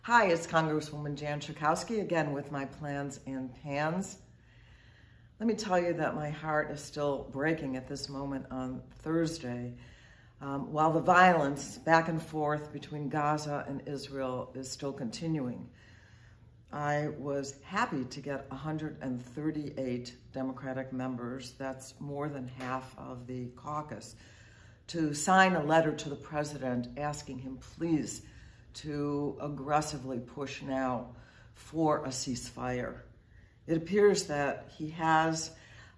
Hi, it's Congresswoman Jan Schakowsky again with my plans and pans. Let me tell you that my heart is still breaking at this moment on Thursday. While the violence back and forth between Gaza and Israel is still continuing, I was happy to get 138 Democratic members, that's more than half of the caucus, to sign a letter to the president asking him please to aggressively push now for a ceasefire. It appears that he has,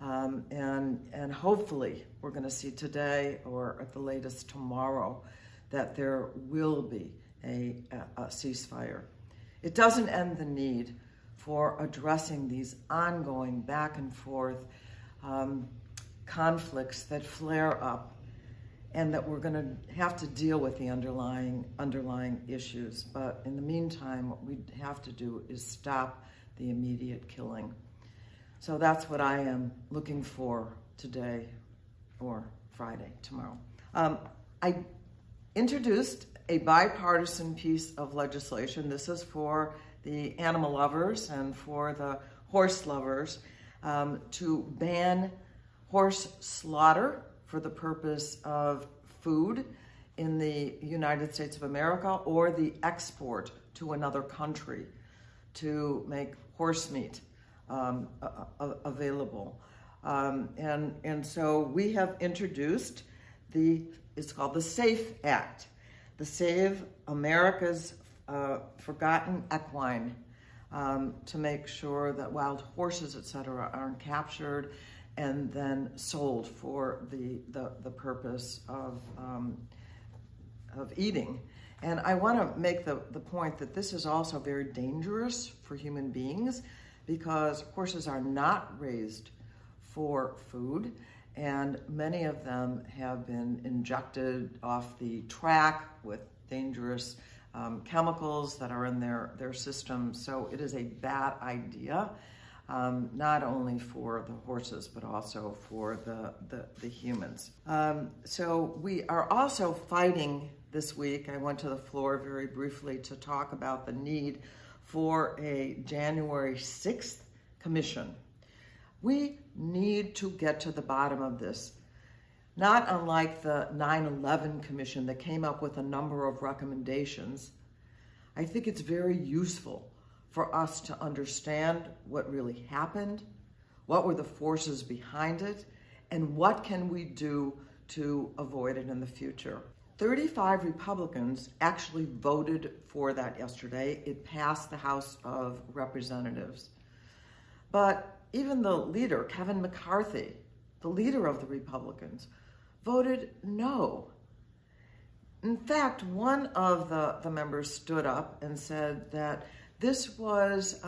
and hopefully we're going to see today or at the latest tomorrow that there will be a ceasefire. It doesn't end the need for addressing these ongoing back and forth conflicts that flare up, and that we're going to have to deal with the underlying issues. But in the meantime, what we have to do is stop the immediate killing. So that's what I am looking for today or Friday, tomorrow. I introduced a bipartisan piece of legislation. This is for the animal lovers and for the horse lovers to ban horse slaughter for the purpose of food in the United States of America or the export to another country to make horse meat available. And so we have introduced it's called the SAFE Act, the Save America's Forgotten Equine, to make sure that wild horses, etc., aren't captured and then sold for the purpose of eating. And I want to make the point that this is also very dangerous for human beings because horses are not raised for food, and many of them have been injected off the track with dangerous chemicals that are in their system. So it is a bad idea. Not only for the horses, but also for the humans. So we are also fighting this week. I went to the floor very briefly to talk about the need for a January 6th commission. We need to get to the bottom of this. Not unlike the 9/11 commission that came up with a number of recommendations, I think it's very useful for us to understand what really happened, what were the forces behind it, and what can we do to avoid it in the future. 35 Republicans actually voted for that yesterday. It passed the House of Representatives. But even the leader, Kevin McCarthy, the leader of the Republicans, voted no. In fact, one of the members stood up and said that this was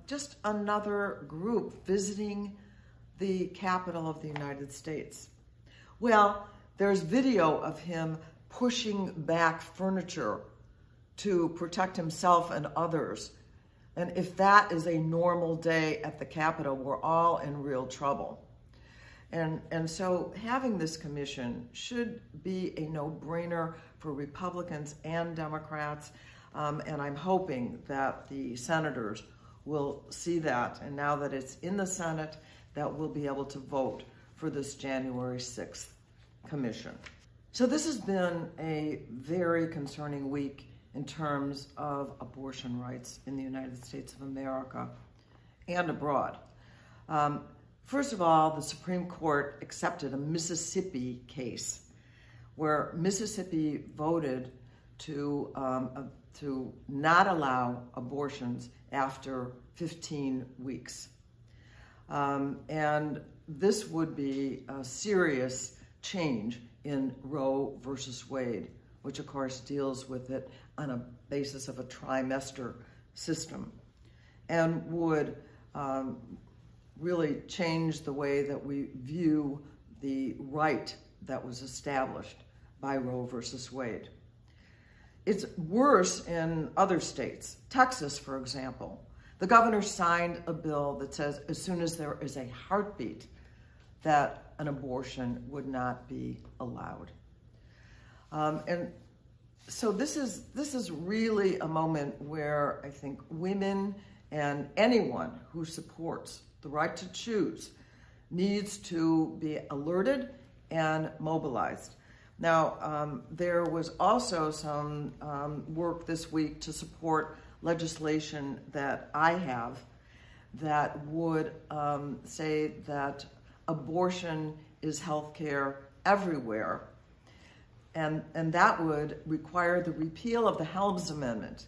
just another group visiting the Capitol of the United States. Well, there's video of him pushing back furniture to protect himself and others. And if that is a normal day at the Capitol, we're all in real trouble. And so having this commission should be a no-brainer for Republicans and Democrats. And I'm hoping that the senators will see that. And now that it's in the Senate, that we'll be able to vote for this January 6th commission. So this has been a very concerning week in terms of abortion rights in the United States of America and abroad. First of all, the Supreme Court accepted a Mississippi case where Mississippi voted to not allow abortions after 15 weeks. And this would be a serious change in Roe versus Wade, which of course deals with it on a basis of a trimester system, and would really change the way that we view the right that was established by Roe versus Wade. It's worse in other states. Texas, for example, the governor signed a bill that says as soon as there is a heartbeat, that an abortion would not be allowed. And So this is really a moment where I think women and anyone who supports the right to choose needs to be alerted and mobilized. Now, there was also some work this week to support legislation that I have that would say that abortion is health care everywhere. And that would require the repeal of the Helms Amendment.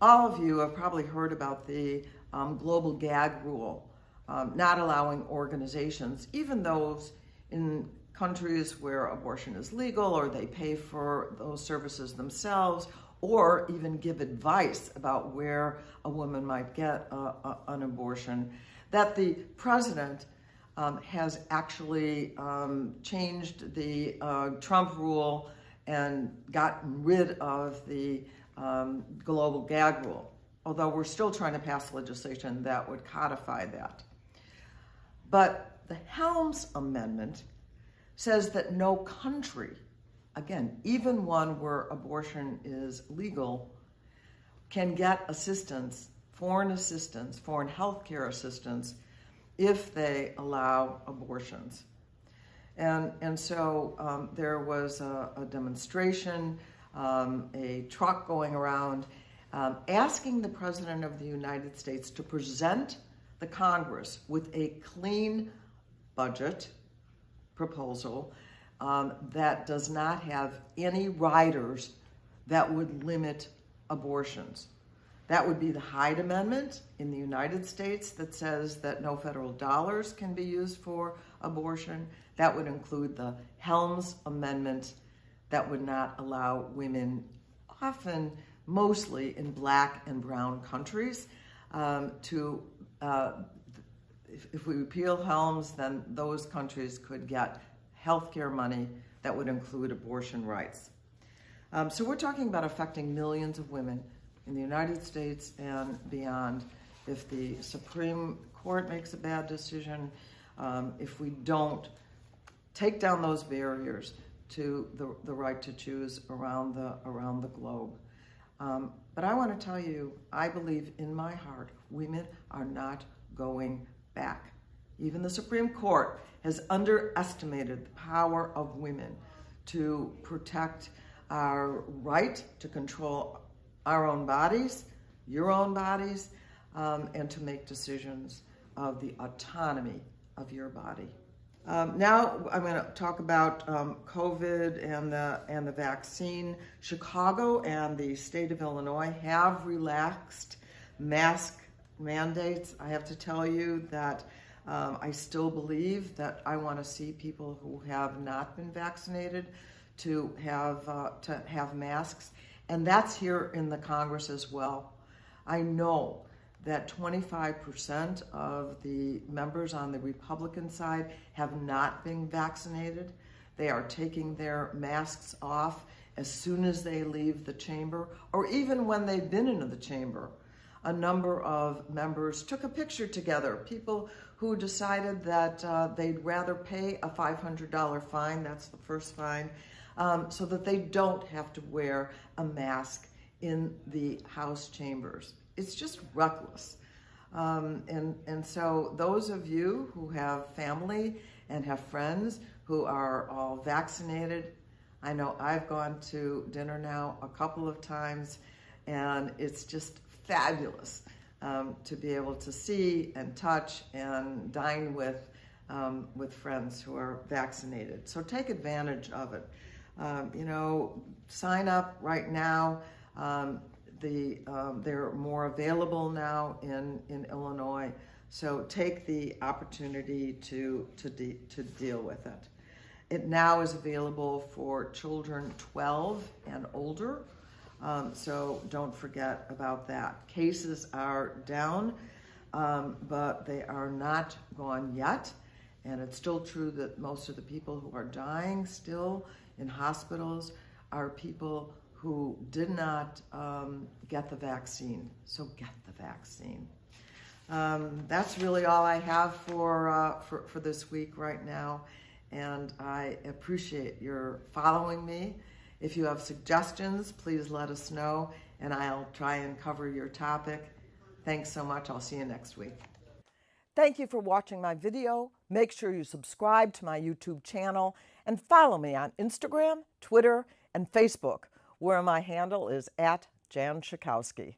All of you have probably heard about the global gag rule, not allowing organizations, even those in countries where abortion is legal or they pay for those services themselves, or even give advice about where a woman might get an abortion, that the president has actually changed the Trump rule and gotten rid of the global gag rule, although we're still trying to pass legislation that would codify that. But the Helms Amendment says that no country, again, even one where abortion is legal, can get assistance, foreign health care assistance, if they allow abortions. And so there was a demonstration, a truck going around asking the President of the United States to present the Congress with a clean budget proposal that does not have any riders that would limit abortions. That would be the Hyde Amendment in the United States that says that no federal dollars can be used for abortion. That would include the Helms Amendment that would not allow women, often mostly in black and brown countries, if we repeal Helms, then those countries could get health care money that would include abortion rights. So we're talking about affecting millions of women in the United States and beyond if the Supreme Court makes a bad decision, if we don't take down those barriers to the right to choose around the globe. But I want to tell you, I believe in my heart, women are not going back. Even the Supreme Court has underestimated the power of women to protect our right to control our own bodies, your own bodies, and to make decisions of the autonomy of your body. Now I'm going to talk about COVID and the vaccine. Chicago and the state of Illinois have relaxed mask mandates. I have to tell you that I still believe that I want to see people who have not been vaccinated to have masks. And that's here in the Congress as well. I know that 25% of the members on the Republican side have not been vaccinated. They are taking their masks off as soon as they leave the chamber, or even when they've been into the chamber. A number of members took a picture together, people who decided that they'd rather pay a $500 fine, that's the first fine, so that they don't have to wear a mask in the House chambers. It's just reckless. And so those of you who have family and have friends who are all vaccinated, I know I've gone to dinner now a couple of times, and it's just fabulous to be able to see and touch and dine with friends who are vaccinated. So take advantage of it. Sign up right now. They're more available now in Illinois. So take the opportunity to deal with it. It now is available for children 12 and older. So don't forget about that. Cases are down, but they are not gone yet. And it's still true that most of the people who are dying still in hospitals are people who did not get the vaccine. So get the vaccine. That's really all I have for this week right now. And I appreciate your following me If you have suggestions, please let us know, and I'll try and cover your topic. Thanks so much. I'll see you next week. Thank you for watching my video. Make sure you subscribe to my YouTube channel and follow me on Instagram, Twitter, and Facebook, where my handle is @Jan Schakowsky.